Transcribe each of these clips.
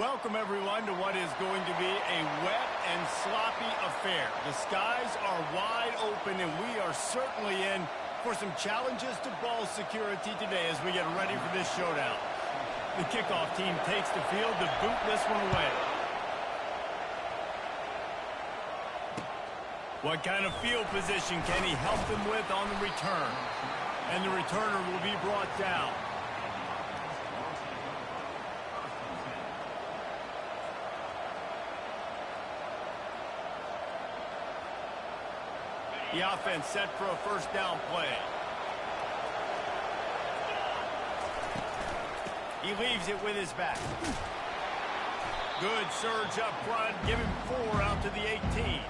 Welcome, everyone, to what is going to be a wet and sloppy affair. The skies are wide open, and we are certainly in for some challenges to ball security today as we get ready for this showdown. The kickoff team takes the field to boot this one away. What kind of field position can he help them with on the return? And the returner will be brought down. The offense set for a first down play. He leaves it with his back. Good surge up front. Give him 4 out to the 18.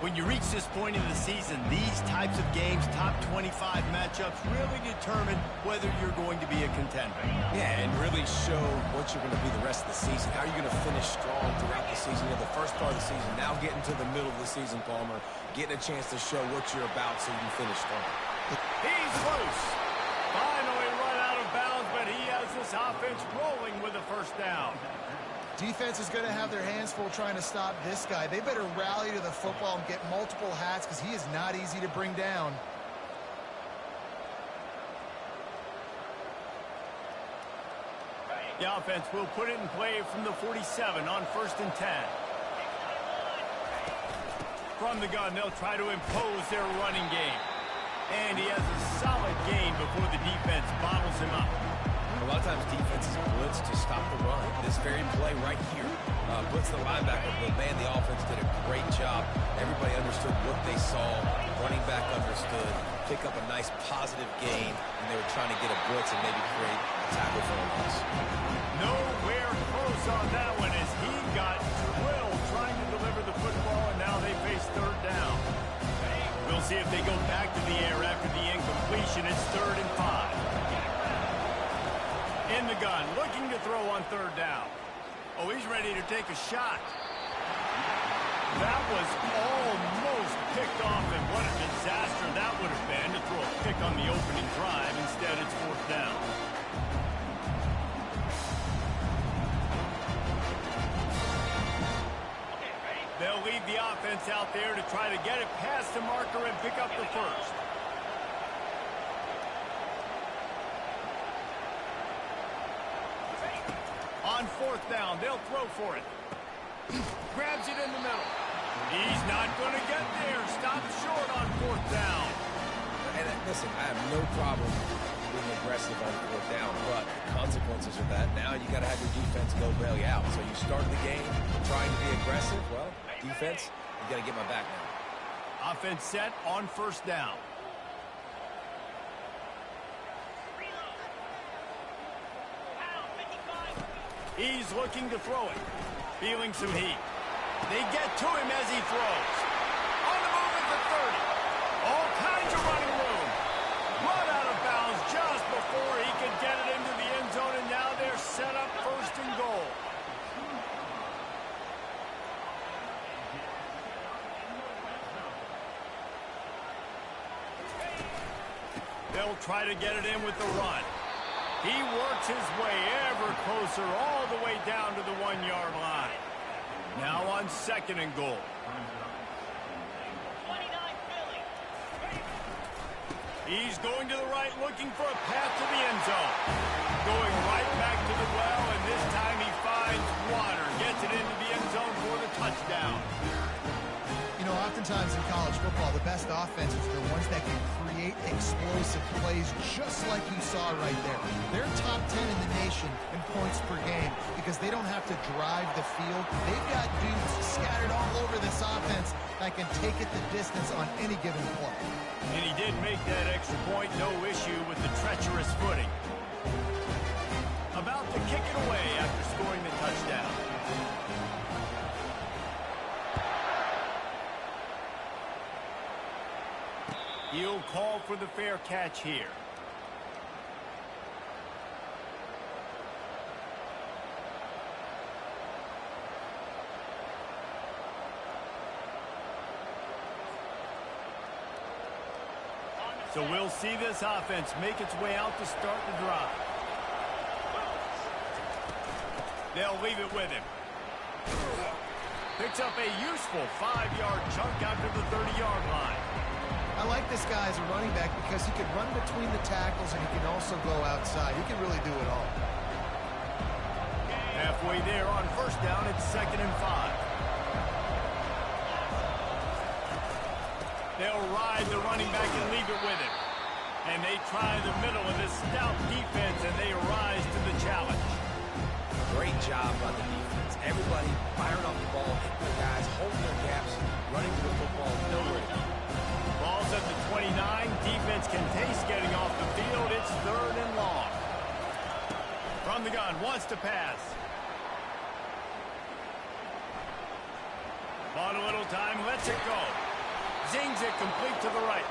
When you reach this point in the season, these types of games, top 25 matchups, really determine whether you're going to be a contender. Yeah, and really show what you're going to be the rest of the season. How you're going to finish strong throughout the season. You know, the first part of the season, now getting to the middle of the season, Palmer, getting a chance to show what you're about so you can finish strong. He's loose. Finally run out of bounds, but he has this offense rolling with a first down. Defense is going to have their hands full trying to stop this guy. They better rally to the football and get multiple hats because he is not easy to bring down. The offense will put it in play from the 47 on 1st and 10. From the gun, they'll try to impose their running game. And he has a solid gain before the defense bottles him up. A lot of times defenses blitz to stop the run. This very play right here puts the linebacker, but man, the offense did a great job. Everybody understood what they saw. Running back understood. Pick up a nice positive gain, and they were trying to get a blitz and maybe create a tackle for a loss. Nowhere close on that one as he got drilled trying to deliver the football, and now they face 3rd down. We'll see if they go back to the air after the incompletion. It's 3rd and 5. In the gun, looking to throw on 3rd down. Oh, he's ready to take a shot. That was almost picked off, and what a disaster that would have been to throw a pick on the opening drive. Instead, it's 4th down. They'll leave the offense out there to try to get it past the marker and pick up the first. On 4th down, they'll throw for it. Grabs it in the middle. He's not going to get there. Stopped short on 4th down. And listen, I have no problem being aggressive on 4th down, but the consequences of that, now you got to have your defense go bail you out. So you start the game trying to be aggressive. Well, defense, you got to get my back now. Offense set on 1st down. He's looking to throw it. Feeling some heat. They get to him as he throws. On the move at the 30. All kinds of running room. Run out of bounds just before he could get it into the end zone, and now they're set up 1st and goal. They'll try to get it in with the run. He works his way ever closer all the way down to the 1-yard line. Now on 2nd and goal. He's going to the right, looking for a path to the end zone. Going right back to the well, and this time he finds water. Gets it into the end zone for the touchdown. You know, oftentimes in college football, the best offenses are the ones that can create explosive plays just like you saw right there. They're top 10 in the nation in points per game because they don't have to drive the field. They've got dudes scattered all over this offense that can take it the distance on any given play. And he did make that extra point, no issue with the treacherous footing. About to kick it away after scoring the touchdown. He'll call for the fair catch here. So we'll see this offense make its way out to start the drive. They'll leave it with him. Picks up a useful 5-yard chunk after the 30-yard line. I like this guy as a running back because he can run between the tackles and he can also go outside. He can really do it all. Halfway there on first down, it's 2nd and 5. They'll ride the running back and leave it with him. And they try the middle of this stout defense, and they rise to the challenge. Great job by the defense. Everybody firing off the ball, hitting their guys, holding their gaps, running to the football, nowhere to go. Ball's at the 29. Defense can taste getting off the field. It's 3rd and long. From the gun, wants to pass. Bought a little time, lets it go. Zings it complete to the right.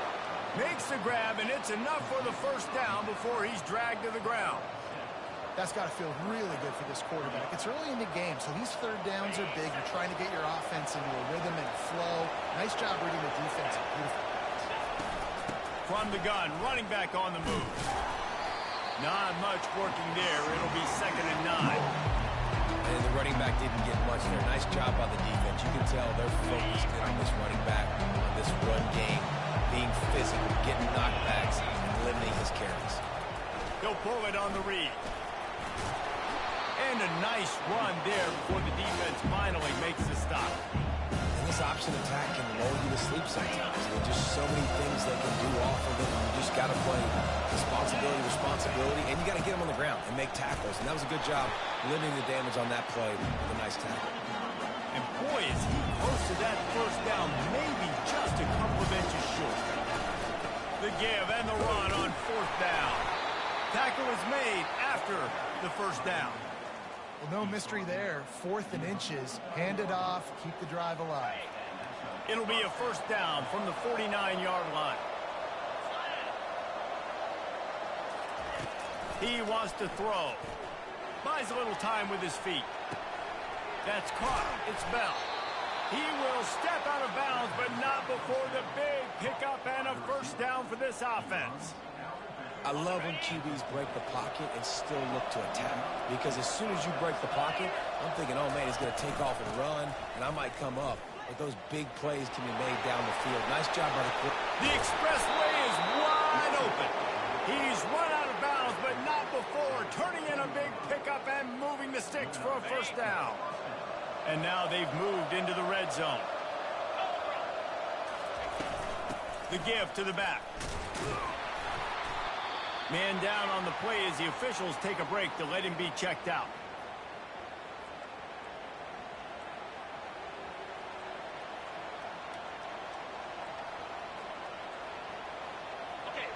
Makes the grab, and it's enough for the first down before he's dragged to the ground. That's got to feel really good for this quarterback. It's early in the game, so these third downs are big. You're trying to get your offense into a rhythm and a flow. Nice job reading the defense. Beautiful. From the gun, running back on the move. Not much working there. It'll be 2nd and 9. And the running back didn't get much there. Nice job by the defense. You can tell they're focused in on this running back, on this run game, being physical, getting knockbacks, and limiting his carries. He'll pull it on the read. And a nice run there before the defense finally makes the stop. And this option attack can lull you to sleep sometimes. There's just so many things they can do off of it. You just got to play responsibility, and you got to get them on the ground and make tackles. And that was a good job limiting the damage on that play with a nice tackle. And boy, is he close to that first down, maybe just a couple of inches short. The give and the run on 4th down. Tackle is made after the first down. Well, no mystery there. 4th and inches. Hand it off. Keep the drive alive. It'll be a first down from the 49-yard line. He wants to throw. Buys a little time with his feet. That's caught. It's Bell. He will step out of bounds, but not before the big pickup and a first down for this offense. I love when QBs break the pocket and still look to attack. Because as soon as you break the pocket, I'm thinking, oh, man, he's going to take off and run, and I might come up. But those big plays can be made down the field. Nice job by the quarterback. The expressway is wide open. He's run out of bounds, but not before turning in a big pickup and moving the sticks for a first down. And now they've moved into the red zone. The give to the back. Man down on the play as the officials take a break to let him be checked out.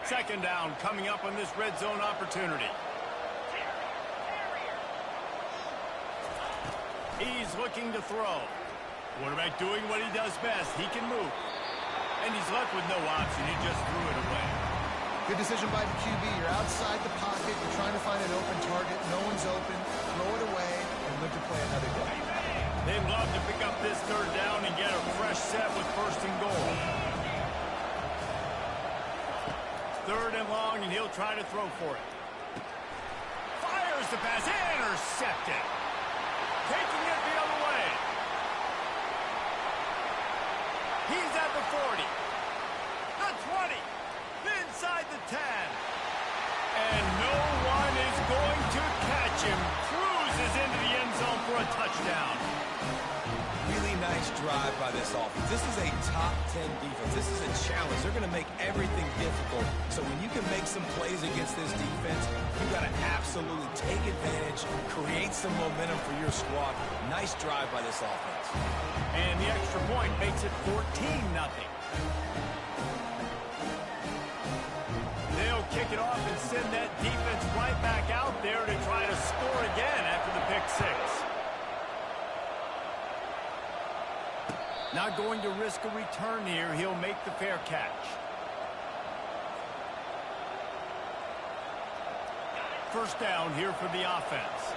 Second down coming up on this red zone opportunity. He's looking to throw. Quarterback doing what he does best. He can move. And he's left with no option. He just threw it away. Good decision by the QB. You're outside the pocket. You're trying to find an open target. No one's open. Throw it away and live to play another day. They'd love to pick up this third down and get a fresh set with 1st and goal. 3rd and long, and he'll try to throw for it. Fires the pass. Intercepted. Taking it the other way. He's at the 40. The 20. Inside the 10. And no one is going to catch him. Cruises into the end zone for a touchdown. Really nice drive by this offense. This is a top 10 defense. This is a challenge. They're going to make everything difficult. So when you can make some plays against this defense, you've got to absolutely take advantage, create some momentum for your squad. Nice drive by this offense. And the extra point makes it 14-0. They'll kick it off and send that defense right back out there to try to score again after the pick six. Not going to risk a return here. He'll make the fair catch. First down here for the offense.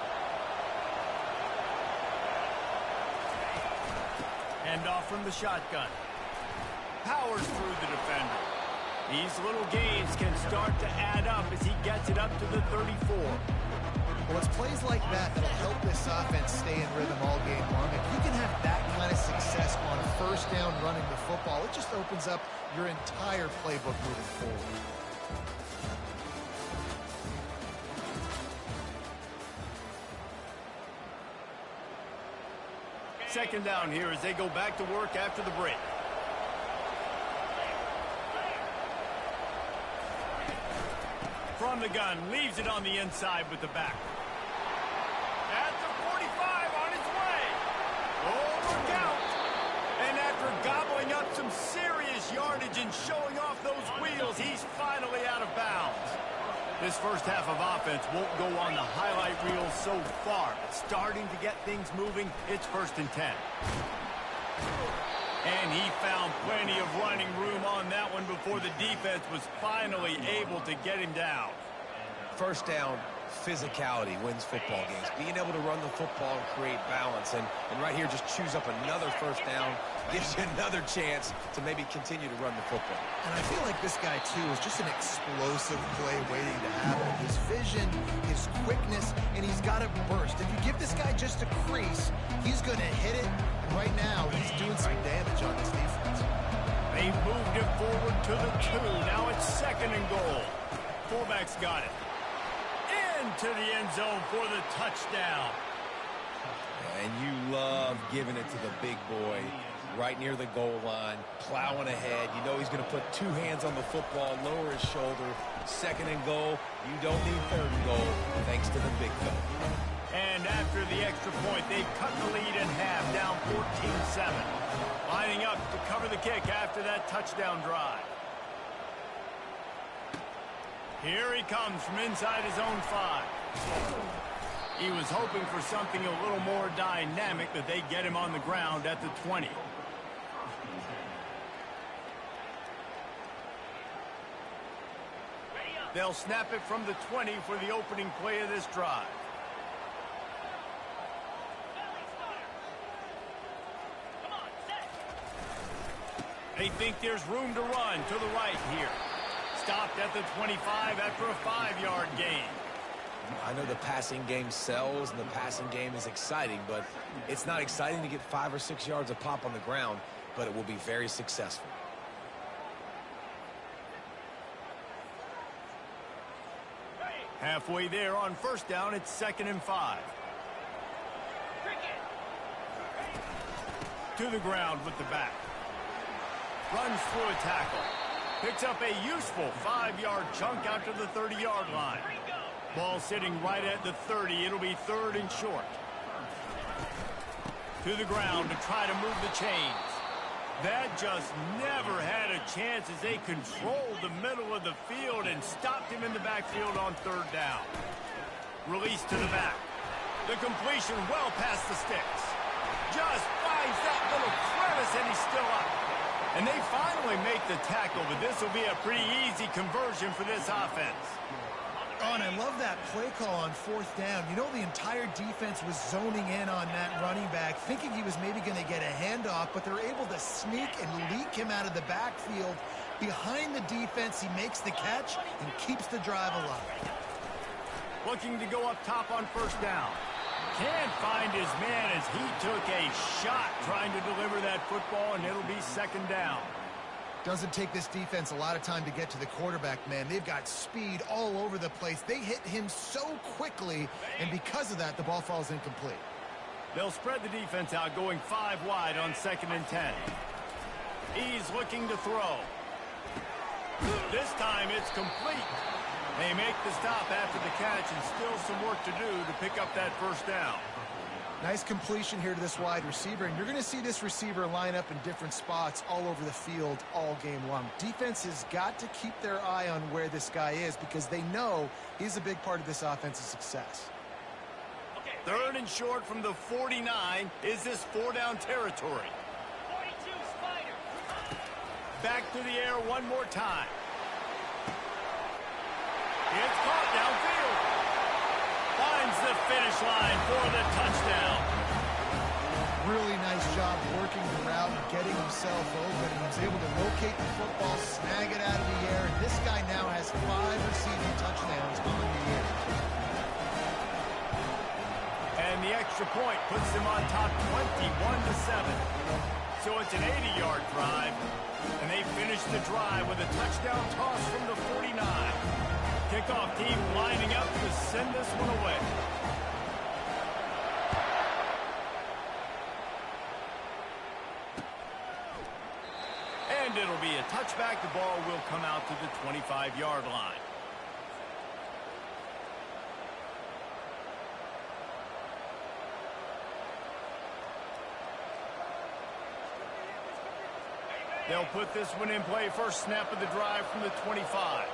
Hand off from the shotgun. Powers through the defender. These little gains can start to add up as he gets it up to the 34. Well, it's plays like that that'll help this offense stay in rhythm all game long. If you can have that kind of success on first down running the football, it just opens up your entire playbook moving forward. Second down here as they go back to work after the break. From the gun, leaves it on the inside with the back. At the 45, on its way. Oh, look out. And after gobbling up some serious yardage and showing off those wheels, he's finally out of bounds. This first half of offense won't go on the highlight reel so far. Starting to get things moving, it's 1st and 10. And he found plenty of running room on that one before the defense was finally able to get him down. First down, physicality wins football games. Being able to run the football and create balance. And right here, just choose up another first down, gives you another chance to maybe continue to run the football. And I feel like this guy, too, is just an explosive play waiting to happen. His vision, his quickness, and he's got a burst. If you give this guy just a crease, he's going to hit it. And right now, he's doing some damage on this defense. They moved him forward to the 2. Now it's 2nd and goal. Fullback's got it. Into the end zone for the touchdown. And you love giving it to the big boy right near the goal line, plowing ahead. You know he's going to put 2 hands on the football, lower his shoulder. 2nd and goal. You don't need 3rd and goal, thanks to the big fella. And after the extra point, they cut the lead in half, down 14-7. Lining up to cover the kick after that touchdown drive. Here he comes from inside his own 5. He was hoping for something a little more dynamic, but they get him on the ground at the 20. They'll snap it from the 20 for the opening play of this drive. They think there's room to run to the right here. Stopped at the 25 after a 5-yard gain. I know the passing game sells and the passing game is exciting, but it's not exciting to get 5 or 6 yards a pop on the ground, but it will be very successful. Halfway there on first down, it's 2nd and 5. To the ground with the back. Runs through a tackle. Picks up a useful 5-yard chunk out to the 30-yard line. Ball sitting right at the 30. It'll be 3rd and short. To the ground to try to move the chains. That just never had a chance as they controlled the middle of the field and stopped him in the backfield on 3rd down. Release to the back. The completion well past the sticks. Just finds that little crevice and he's still up. And they finally make the tackle, but this will be a pretty easy conversion for this offense. Oh, and I love that play call on 4th down. You know, the entire defense was zoning in on that running back, thinking he was maybe going to get a handoff, but they're able to sneak and leak him out of the backfield. Behind the defense, he makes the catch and keeps the drive alive. Looking to go up top on 1st down. Can't find his man as he took a shot trying to deliver that football, and it'll be 2nd down. Doesn't take this defense a lot of time to get to the quarterback, man. They've got speed all over the place. They hit him so quickly, and because of that, the ball falls incomplete. They'll spread the defense out, going 5 wide on 2nd and 10. He's looking to throw. This time it's complete. They make the stop after the catch, and still some work to do to pick up that 1st down. Nice completion here to this wide receiver, and you're going to see this receiver line up in different spots all over the field all game long. Defense has got to keep their eye on where this guy is because they know he's a big part of this offense's success. 3rd and short from the 49. Is this 4-down territory? 42 Spider. Back to the air one more time. It's caught downfield. Finds the finish line for the touchdown. Really nice job working the route and getting himself open. He was able to locate the football, snag it out of the air, and this guy now has 5 receiving touchdowns on the year. extra point puts them on top 21-7. So it's an 80-yard drive, and they finish the drive with a touchdown toss from the 49. Kickoff team lining up to send this one away. And it'll be a touchback. The ball will come out to the 25-yard line. They'll put this one in play. First snap of the drive from the 25.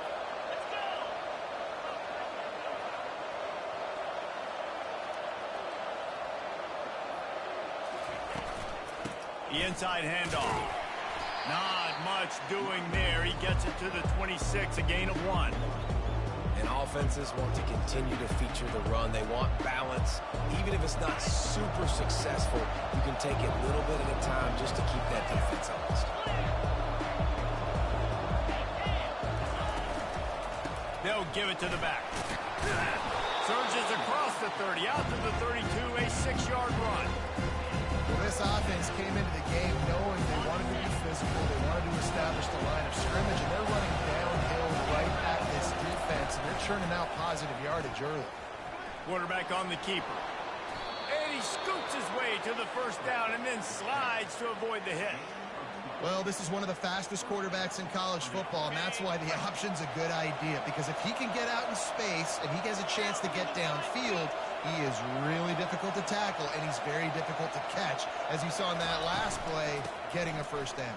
The inside handoff. Not much doing there. He gets it to the 26, a gain of 1. And offenses want to continue to feature the run. They want balance. Even if it's not super successful, you can take it little bit at a time just to keep that defense honest. They'll give it to the back. Surges across the 30, out to the 32, a 6-yard run. Well, this offense came into the game knowing they wanted to be physical, they wanted to establish the line of scrimmage, and they're running downhill right at this defense, and they're churning out positive yardage early. Quarterback on the keeper. And he scoots his way to the first down and then slides to avoid the hit. Well, this is one of the fastest quarterbacks in college football, and that's why the option's a good idea, because if he can get out in space and he has a chance to get downfield, he is really difficult to tackle, and he's very difficult to catch, as you saw in that last play, getting a first down.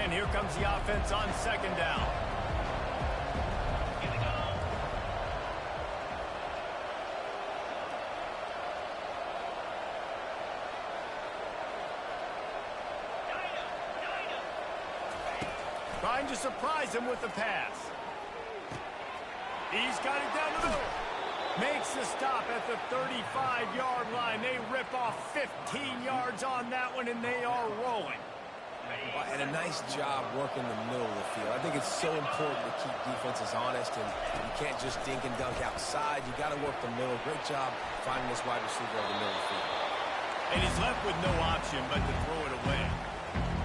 And here comes the offense on second down. Trying to surprise him with the pass. He's got it down the middle. Makes the stop at the 35-yard line. They rip off 15 yards on that one, and they are rolling. And a nice job working the middle of the field. I think it's so important to keep defenses honest, and you can't just dink and dunk outside. You got to work the middle. Great job finding this wide receiver over the middle of the field. And he's left with no option but to throw it away.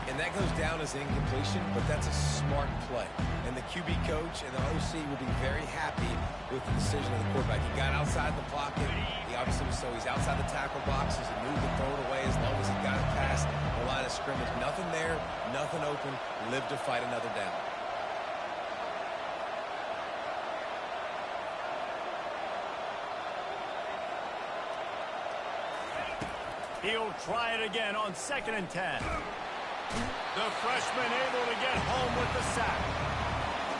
And that goes down as incompletion, but that's a smart play. And the QB coach and the OC will be very happy with the decision of the quarterback. He got outside the pocket. He obviously was so he's outside the tackle boxes. He moved and throw it away as long as he got it past the line of scrimmage. Nothing there, nothing open. Live to fight another down. He'll try it again on 2nd and 10. The freshman able to get home with the sack.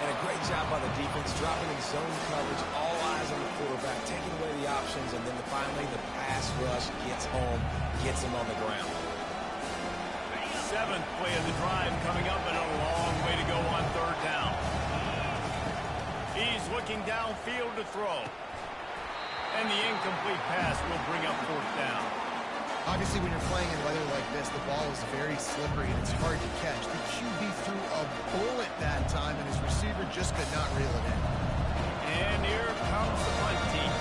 And a great job by the defense, dropping in zone coverage, all eyes on the quarterback, taking away the options, and then finally the pass rush gets home, gets him on the ground. 7th play of the drive coming up, and a long way to go on 3rd down. He's looking downfield to throw. And the incomplete pass will bring up 4th down. Obviously, when you're playing in weather like this, the ball is very slippery and it's hard to catch. The QB threw a bullet that time, and his receiver just could not reel it in. And here comes the punt team.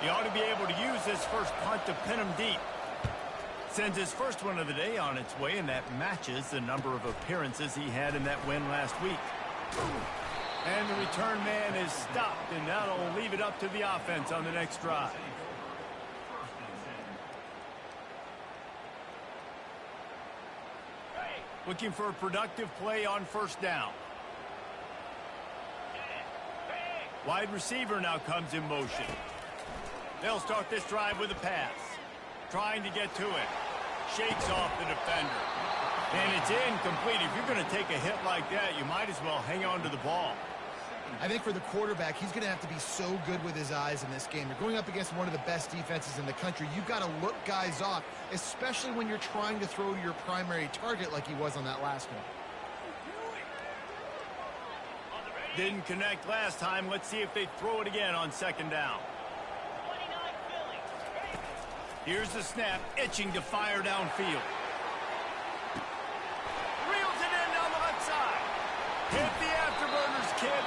He ought to be able to use his first punt to pin him deep. Sends his first one of the day on its way, and that matches the number of appearances he had in that win last week. And the return man is stopped, and that'll leave it up to the offense on the next drive. Looking for a productive play on 1st down. Wide receiver now comes in motion. They'll start this drive with a pass. Trying to get to it. Shakes off the defender. And it's incomplete. If you're going to take a hit like that, you might as well hang on to the ball. I think for the quarterback, he's going to have to be so good with his eyes in this game. You're going up against one of the best defenses in the country. You've got to look guys off, especially when you're trying to throw to your primary target like he was on that last one. Didn't connect last time. Let's see if they throw it again on 2nd down. Here's the snap, itching to fire downfield. Hit the afterburners, kid.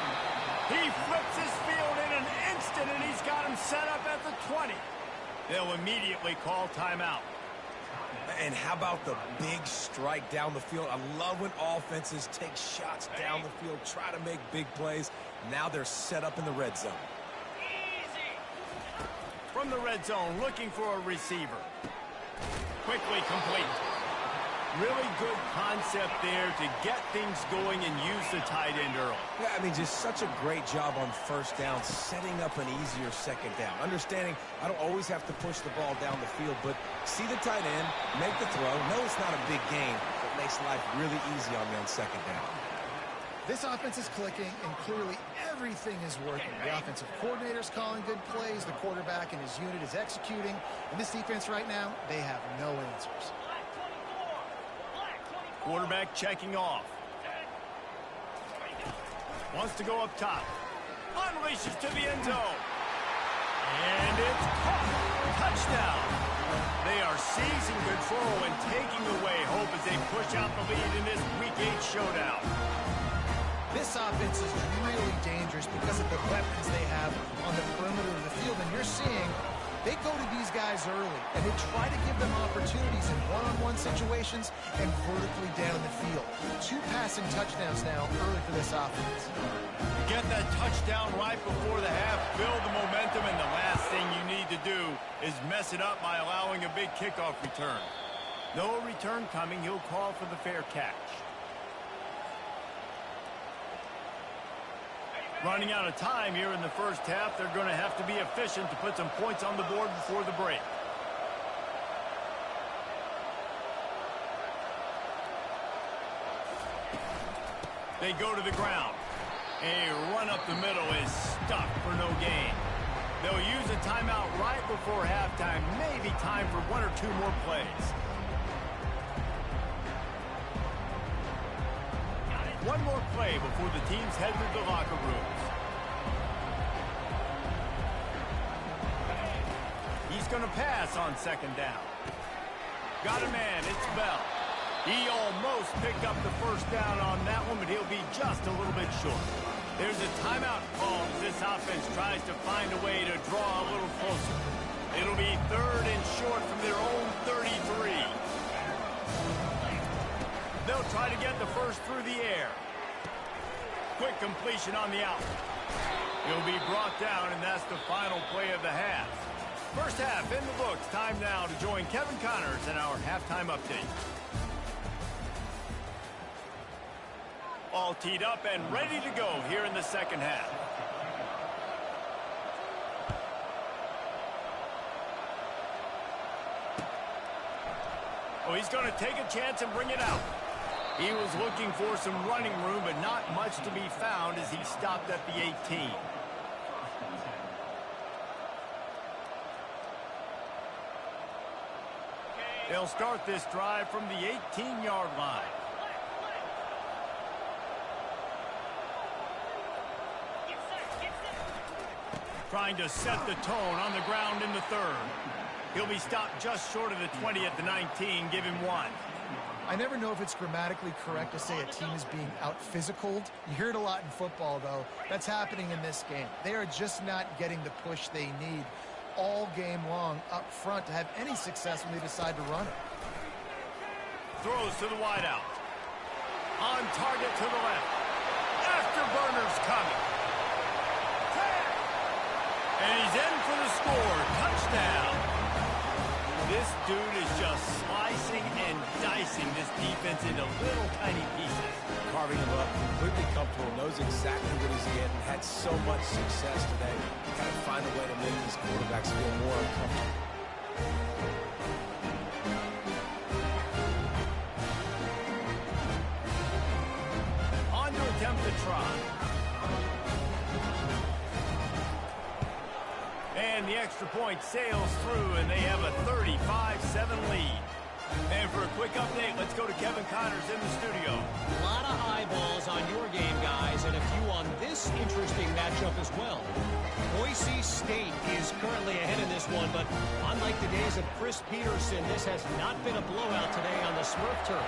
He flips his field in an instant, and he's got him set up at the 20. They'll immediately call timeout. And how about the big strike down the field? I love when offenses take shots down the field, try to make big plays. Now they're set up in the red zone. From the red zone, looking for a receiver. Quickly complete. Really good concept there to get things going and use the tight end early. Yeah, I mean, just such a great job on first down, setting up an easier second down. Understanding I don't always have to push the ball down the field, but see the tight end, make the throw. No, it's not a big gain, but makes life really easy on me on second down. This offense is clicking, and clearly everything is working. The offensive coordinator's calling good plays. The quarterback and his unit is executing. And this defense right now, they have no answers. Quarterback checking off. Wants to go up top. Unleashes to the end zone. And it's caught. Touchdown. They are seizing control and taking away hope as they push out the lead in this Week 8 showdown. This offense is really dangerous because of the weapons they have on the perimeter of the field. And you're seeing they go to these guys early, and they try to give them opportunities in one-on-one situations and vertically down the field. 2 passing touchdowns now early for this offense. You get that touchdown right before the half, build the momentum, and the last thing you need to do is mess it up by allowing a big kickoff return. No return coming. He'll call for the fair catch. Running out of time here in the first half. They're going to have to be efficient to put some points on the board before the break. They go to the ground. A run up the middle is stuffed for no gain. They'll use a timeout right before halftime. Maybe time for 1 or 2 more plays. One more play before the teams head to the locker rooms. He's going to pass on second down. Got a man, it's Bell. He almost picked up the first down on that one, but he'll be just a little bit short. There's a timeout called as this offense tries to find a way to draw a little closer. It'll be 3rd and short from their own 33. They'll try to get the first through the air. Quick completion on the out. He'll be brought down, and that's the final play of the half. First half in the books. Time now to join Kevin Connors in our halftime update. All teed up and ready to go here in the second half. Oh, he's going to take a chance and bring it out. He was looking for some running room, but not much to be found as he stopped at the 18. They'll start this drive from the 18-yard line. Trying to set the tone on the ground in the 3rd. He'll be stopped just short of the 20 at the 19. Give him 1. I never know if it's grammatically correct to say a team is being out-physicaled. You hear it a lot in football, though. That's happening in this game. They are just not getting the push they need all game long up front to have any success when they decide to run it. Throws to the wideout. On target to the left. Afterburners coming. And he's in for the score. Touchdown. This dude is just slicing and dicing this defense into little tiny pieces. Carving him up, completely comfortable, knows exactly what he's getting, had so much success today. Got to find a way to make these quarterbacks feel more uncomfortable. On to attempt the try. And the extra point sails through, and they have a 35-7 lead. And for a quick update, let's go to Kevin Connors in the studio. A lot of eyeballs on your game, guys, and a few on this interesting matchup as well. Boise State is currently ahead in this one, but unlike the days of Chris Peterson, this has not been a blowout today on the Smurf turf.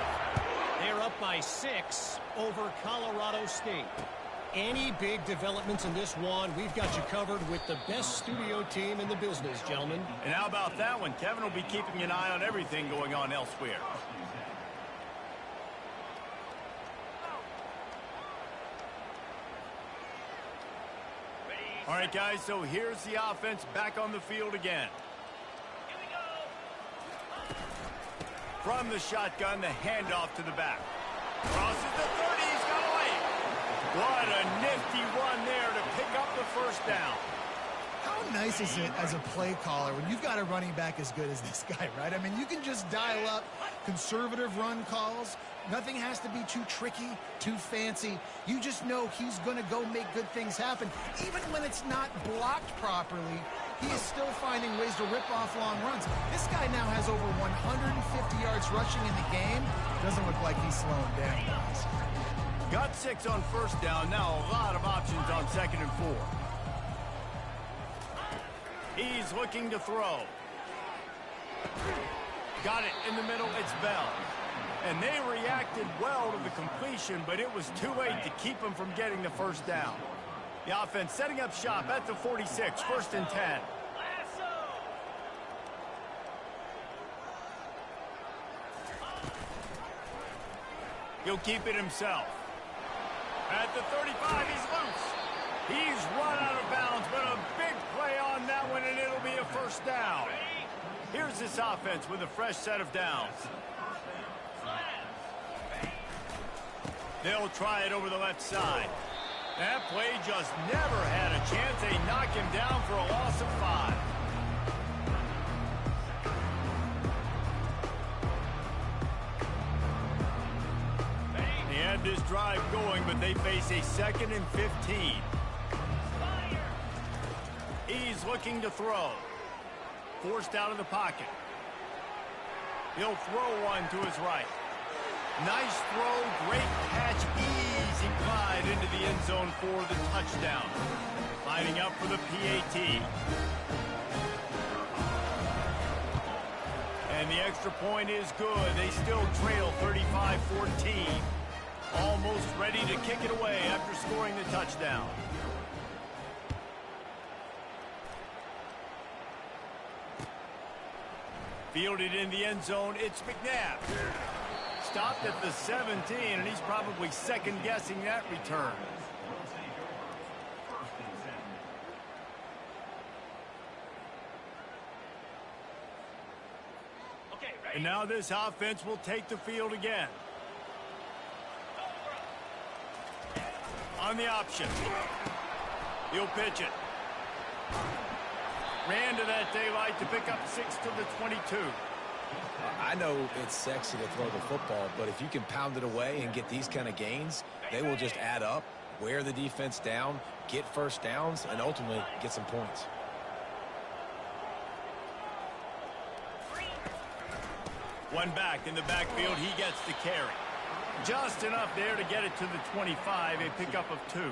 They're up by 6. over Colorado State. Any big developments in this one, we've got you covered with the best studio team in the business, gentlemen. And how about that one? Kevin will be keeping an eye on everything going on elsewhere. All right, guys, so here's the offense back on the field again. Here we go. From the shotgun, the handoff to the back. Crosses the 30, he's got away. What a nifty run there to pick up the first down. How nice is it as a play caller when you've got a running back as good as this guy, right? I mean, you can just dial up conservative run calls. Nothing has to be too tricky, too fancy. You just know he's going to go make good things happen. Even when it's not blocked properly, he is still finding ways to rip off long runs. This guy now has over 150 yards rushing in the game. Doesn't look like he's slowing down, guys. Got 6 on first down. Now a lot of options on 2nd and 4. He's looking to throw. Got it in the middle. It's Bell. And they reacted well to the completion, but it was too late to keep him from getting the first down. The offense setting up shop at the 46, 1st and 10. He'll keep it himself. At the 35, he's loose. He's run out of bounds, but a big play on that one, and it'll be a first down. Here's this offense with a fresh set of downs. They'll try it over the left side. That play just never had a chance. They knock him down for a loss of 5. They had this drive going, but they face a 2nd and 15. He's looking to throw. Forced out of the pocket. He'll throw one to his right. Nice throw, great catch, easy glide into the end zone for the touchdown. Lining up for the PAT. And the extra point is good. They still trail 35-14. Almost ready to kick it away after scoring the touchdown. Fielded in the end zone, it's McNabb. Stopped at the 17, and he's probably second-guessing that return. And now this offense will take the field again. On the option. He'll pitch it. Ran to that daylight to pick up 6 to the 22. I know it's sexy to throw the football, but if you can pound it away and get these kind of gains, they will just add up, wear the defense down, get first downs, and ultimately get some points. One back in the backfield, he gets the carry. Just enough there to get it to the 25, a pickup of 2.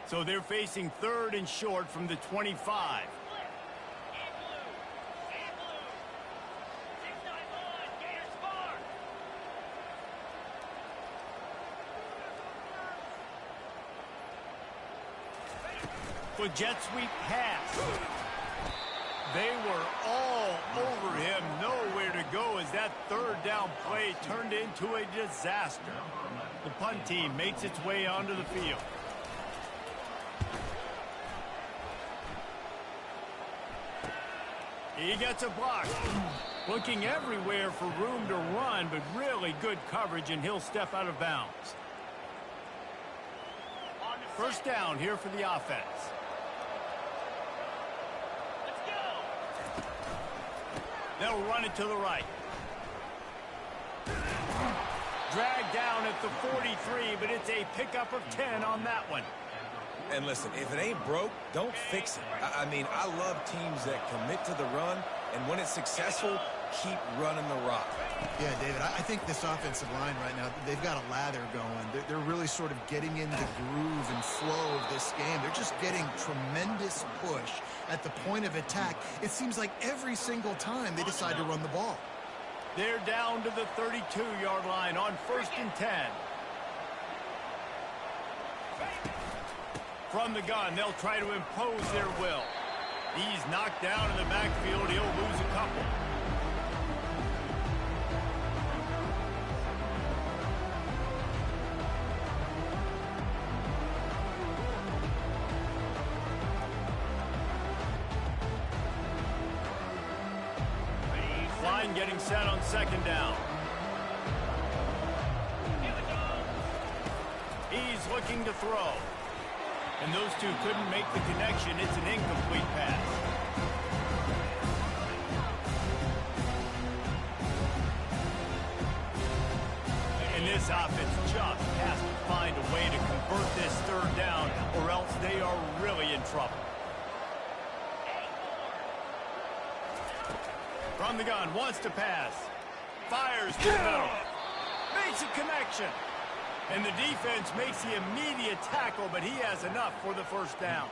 So they're facing 3rd and short from the 25. With jet sweep pass. They were all over him. Nowhere to go as that 3rd down play turned into a disaster. The punt team makes its way onto the field. He gets a block. Looking everywhere for room to run, but really good coverage, and he'll step out of bounds. First down here for the offense. Let's go. They'll run it to the right. Dragged down at the 43, but it's a pickup of 10 on that one. And listen, if it ain't broke, don't fix it. I mean, I love teams that commit to the run, and when it's successful, keep running the rock. Yeah, David, I think this offensive line right now, they've got a lather going. They're really sort of getting in the groove and flow of this game. They're just getting tremendous push at the point of attack. It seems like every single time they decide to run the ball. They're down to the 32-yard line on 1st and 10. From the gun, they'll try to impose their will. He's knocked down in the backfield. He'll lose a couple. Line getting set on 2nd down. He's looking to throw. And those two couldn't make the connection. It's an incomplete pass. And this offense just has to find a way to convert this 3rd down, or else they are really in trouble. From the gun, wants to pass. Fires to the middle. Makes a connection. And the defense makes the immediate tackle, but he has enough for the 1st down.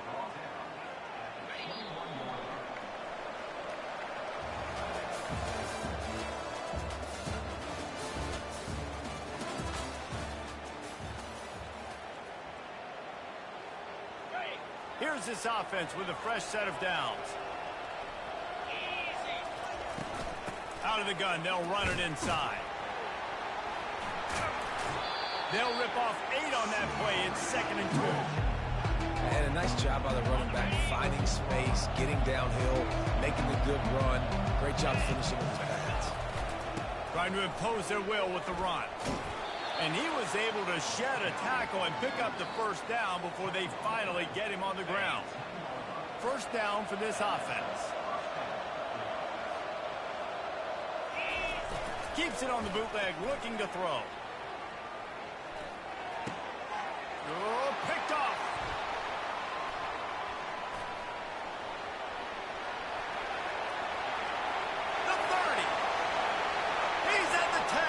Here's this offense with a fresh set of downs. Out of the gun, they'll run it inside. They'll rip off 8 on that play. It's 2nd and 2. And a nice job by the running back, finding space, getting downhill, making a good run. Great job finishing with his pads. Trying to impose their will with the run. And he was able to shed a tackle and pick up the 1st down before they finally get him on the ground. 1st down for this offense. Keeps it on the bootleg, looking to throw. Oh, picked off. The 30. He's at the 10.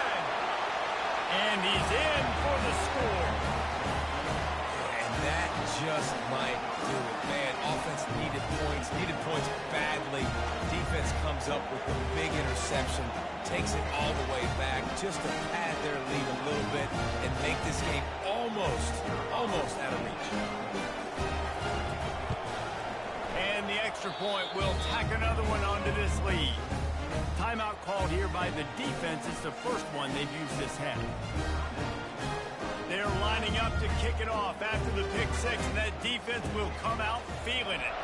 And he's in for the score. And that just might do it. Man, offense needed points badly. Defense comes up with a big interception, takes it all the way back just to pad their lead a little bit and make this game almost out of reach. And the extra point will tack another one onto this lead. Timeout called here by the defense. It's the 1st one they've used this half. They're lining up to kick it off after the pick 6, and that defense will come out feeling it.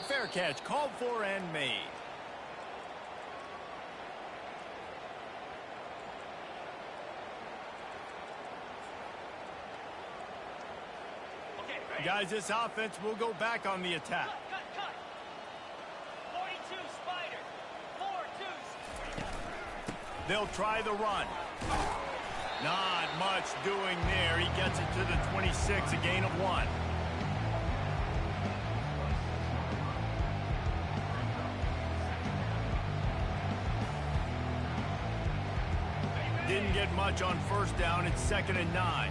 Fair catch, called for and made. Guys, this offense will go back on the attack. Cut. 42 Spider. 4-2. They'll try the run. Not much doing there. He gets it to the 26, a gain of 1. Didn't get much on 1st down. It's 2nd and 9.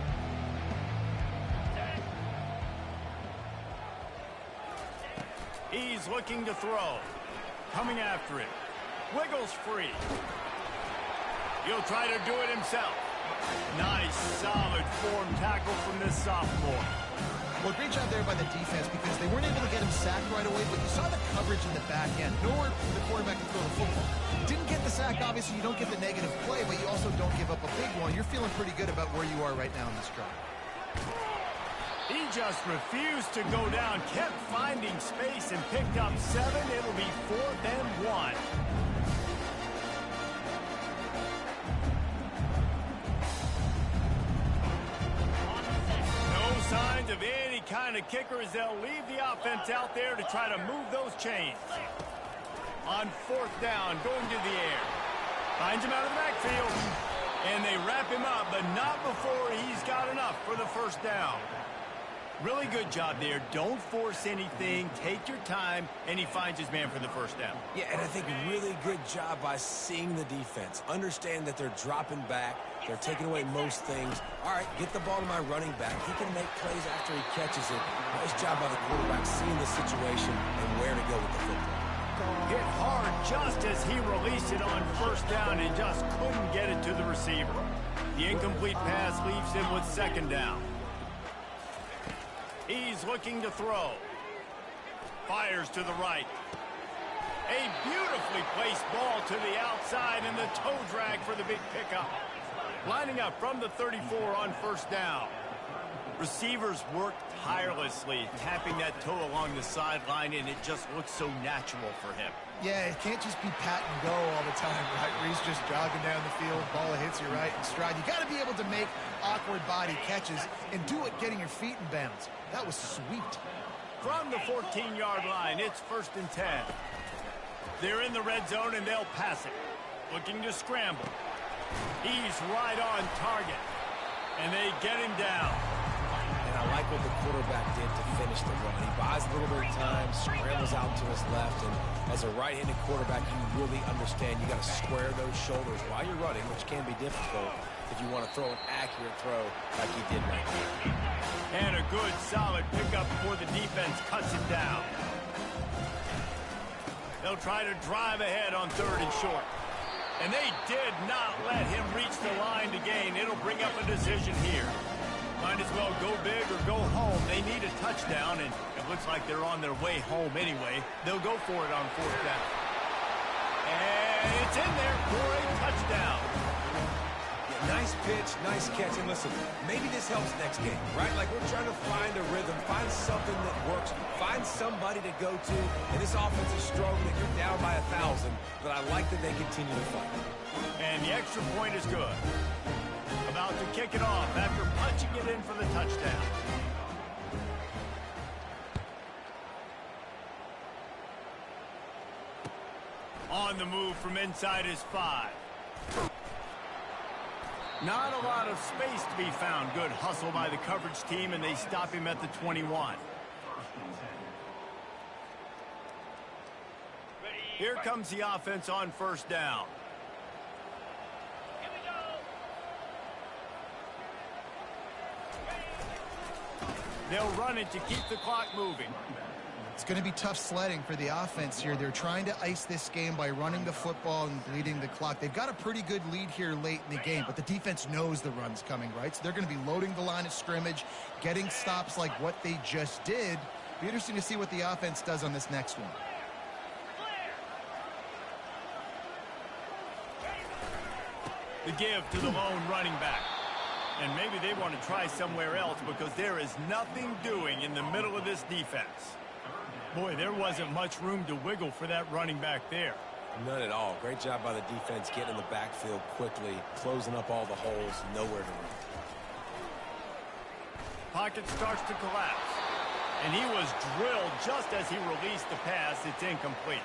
He's looking to throw. Coming after it. Wiggles free. He'll try to do it himself. Nice, solid form tackle from this sophomore. Well, great job there by the defense because they weren't able to get him sacked right away, but you saw the coverage in the back end. Nowhere for the quarterback to throw the football. Didn't get the sack, obviously you don't get the negative play, but you also don't give up a big one. You're feeling pretty good about where you are right now in this drive. He just refused to go down, kept finding space and picked up 7. It'll be 4th and 1. No signs of any kind of kicker as they'll leave the offense out there to try to move those chains. On 4th down, going to the air. Finds him out of the backfield. And they wrap him up, but not before he's got enough for the 1st down. Really good job there. Don't force anything. Take your time, and he finds his man for the 1st down. Yeah, and I think really good job by seeing the defense. Understand that they're dropping back. They're taking away most things. All right, get the ball to my running back. He can make plays after he catches it. Nice job by the quarterback seeing the situation and where to go with the football. Hit hard just as he released it on first down and just couldn't get it to the receiver. The incomplete pass leaves him with second down. He's looking to throw. Fires to the right. A beautifully placed ball to the outside and the toe drag for the big pickup. Lining up from the 34 on first down. Receivers worked tirelessly, tapping that toe along the sideline, and it just looks so natural for him. Yeah, it can't just be pat and go all the time, right? Where he's just jogging down the field, ball hits you right in stride. You got to be able to make awkward body catches and do it getting your feet in bounds. That was sweet. From the 14-yard line, it's 1st and 10. They're in the red zone, and they'll pass it. Looking to scramble. He's right on target, and they get him down. And I like what the quarterback did to finish the run. He buys a little bit of time, scrambles out to his left, and as a right-handed quarterback, you really understand you got to square those shoulders while you're running, which can be difficult if you want to throw an accurate throw like he did right there. And a good, solid pickup before the defense cuts him down. They'll try to drive ahead on 3rd and short. And they did not let him reach the line to gain. It'll bring up a decision here. Might as well go big or go home. They need a touchdown, and it looks like they're on their way home anyway. They'll go for it on 4th down. And it's in there for a touchdown. Yeah, nice pitch, nice catch. And listen, maybe this helps next game, right? Like we're trying to find a rhythm, find something that works, find somebody to go to. And this offense is struggling. You're down by 1,000, but I like that they continue to fight. And the extra point is good. About to kick it off after punching it in for the touchdown. On the move from inside his 5. Not a lot of space to be found. Good hustle by the coverage team, and they stop him at the 21. Here comes the offense on 1st down. They'll run it to keep the clock moving. It's going to be tough sledding for the offense here. They're trying to ice this game by running the football and bleeding the clock. They've got a pretty good lead here late in the game, but the defense knows the run's coming, right? So they're going to be loading the line of scrimmage, getting stops like what they just did. Be interesting to see what the offense does on this next one. The give to the lone running back. And maybe they want to try somewhere else because there is nothing doing in the middle of this defense. Boy, there wasn't much room to wiggle for that running back there. None at all. Great job by the defense getting in the backfield quickly, closing up all the holes, nowhere to run. Pocket starts to collapse. And he was drilled just as he released the pass. It's incomplete.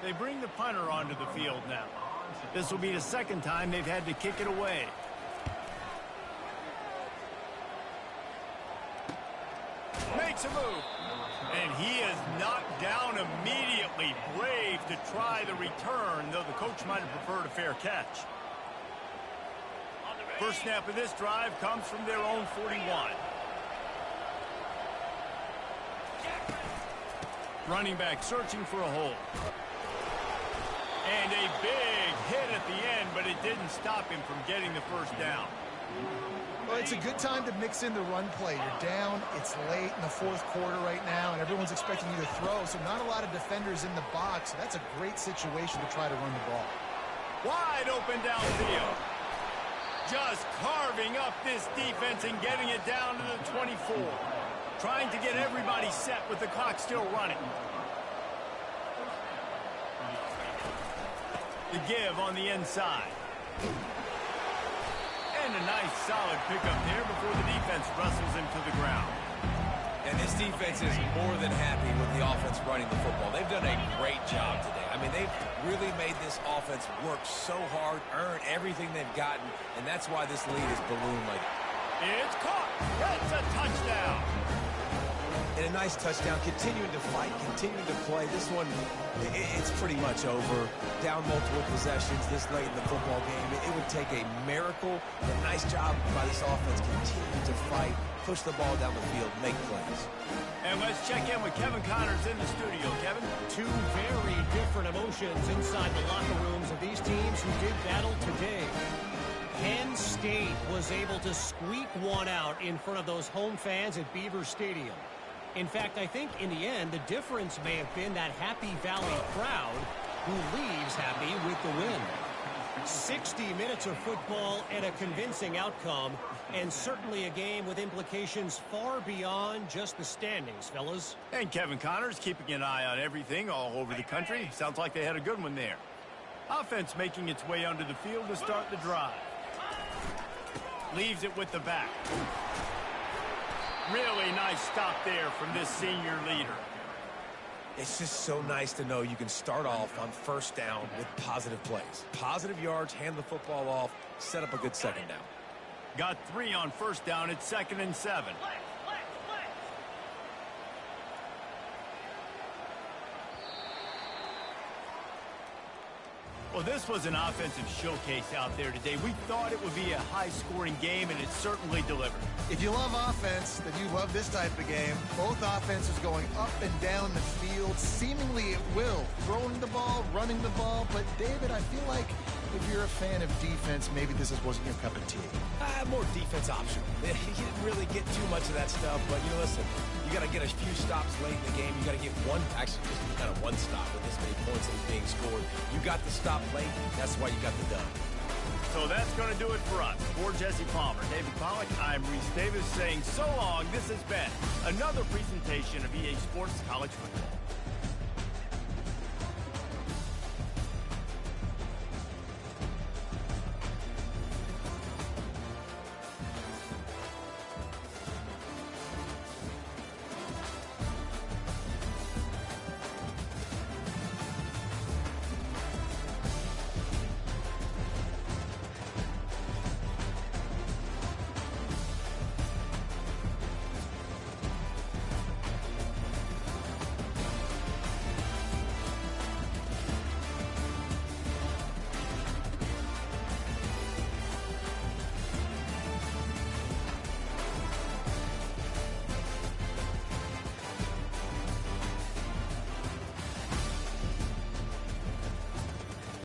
They bring the punter onto the field now. This will be the 2nd time they've had to kick it away. Makes a move. And he is knocked down immediately. Brave to try the return, though the coach might have preferred a fair catch. First snap of this drive comes from their own 41. Running back searching for a hole. And a big hit at the end, but it didn't stop him from getting the 1st down. Well, it's a good time to mix in the run play. You're down, it's late in the 4th quarter right now, and everyone's expecting you to throw, so not a lot of defenders in the box. So that's a great situation to try to run the ball. Wide open downfield. Just carving up this defense and getting it down to the 24. Trying to get everybody set with the clock still running. The give on the inside. And a nice solid pickup there before the defense wrestles him to the ground. And this defense is more than happy with the offense running the football. They've done a great job today. I mean, they've really made this offense work so hard, earn everything they've gotten, and that's why this lead is ballooned like it. It's caught. That's a touchdown. And a nice touchdown, continuing to fight, continuing to play. This one, it's pretty much over. Down multiple possessions this late in the football game. It would take a miracle. A nice job by this offense, continuing to fight, push the ball down the field, make plays. And And let's check in with Kevin Connors in the studio. Kevin? Two very different emotions inside the locker rooms of these teams who did battle today. Penn State was able to squeak one out in front of those home fans at Beaver Stadium. In fact, I think in the end, the difference may have been that Happy Valley crowd who leaves happy with the win. 60 minutes of football and a convincing outcome, and certainly a game with implications far beyond just the standings, fellas. And Kevin Connors keeping an eye on everything all over the country. Sounds like they had a good one there. Offense making its way onto the field to start the drive. Leaves it with the back. Really nice stop there from this senior leader. It's just so nice to know you can start off on first down with positive plays. Positive yards, hand the football off, set up a good second down. Got 3 on first down. It's 2nd and 7. Well, this was an offensive showcase out there today. We thought it would be a high-scoring game, and it certainly delivered. If you love offense, then you love this type of game. Both offenses going up and down the field, seemingly at will. Throwing the ball, running the ball. But, David, I feel like if you're a fan of defense, maybe this wasn't your cup of tea. More defense option. You didn't really get too much of that stuff, but, listen, you got to get a few stops late in the game. You got to get just kind of one stop with this many points that was being scored. You got the stop late. That's why you got the dub. So that's going to do it for us. For Jesse Palmer, David Pollack, I'm Reese Davis saying so long. This has been another presentation of EA Sports College Football.